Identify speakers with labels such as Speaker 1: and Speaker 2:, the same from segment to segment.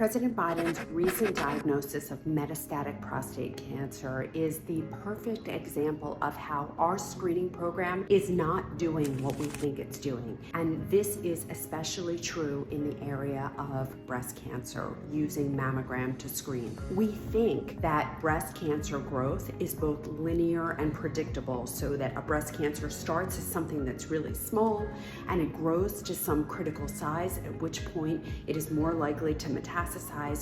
Speaker 1: President Biden's recent diagnosis of metastatic prostate cancer is the perfect example of how our screening program is not doing what we think it's doing. And this is especially true in the area of breast cancer, using mammogram to screen. We think that breast cancer growth is both linear and predictable, so that a breast cancer starts as something that's really small and it grows to some critical size, at which point it is more likely to metastasize.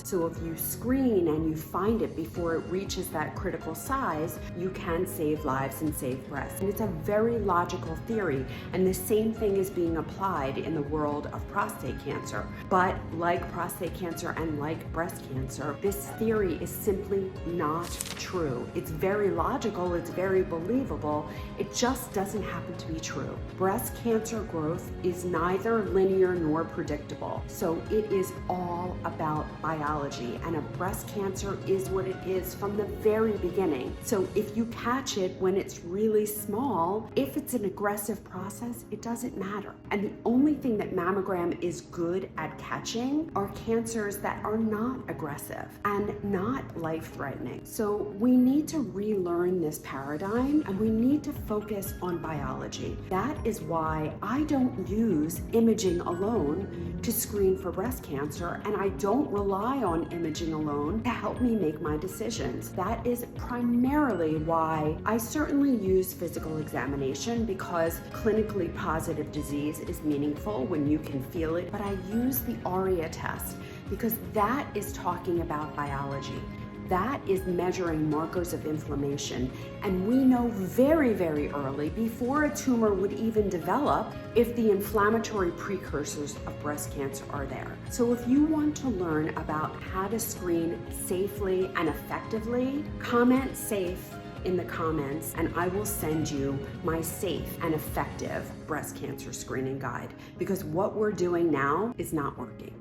Speaker 1: So if you screen and you find it before it reaches that critical size, you can save lives and save breasts. And it's a very logical theory, and the same thing is being applied in the world of prostate cancer. But like prostate cancer and like breast cancer, this theory is simply not true. It's very logical, it's very believable, it just doesn't happen to be true. Breast cancer growth is neither linear nor predictable, so it is all about biology, and a breast cancer is what it is from the very beginning. So if you catch it when it's really small, if it's an aggressive process, it doesn't matter. And the only thing that mammogram is good at catching are cancers that are not aggressive and not life-threatening. So we need to relearn this paradigm, and we need to focus on biology. That is why I don't use imaging alone to screen for breast cancer, and I don't rely on imaging alone to help me make my decisions. That is primarily why I certainly use physical examination, because clinically positive disease is meaningful when you can feel it, but I use the ARIA test because that is talking about biology. That is measuring markers of inflammation, and we know very, very early, before a tumor would even develop, if the inflammatory precursors of breast cancer are there. So if you want to learn about how to screen safely and effectively, comment SAFE in the comments, and I will send you my safe and effective breast cancer screening guide, because what we're doing now is not working.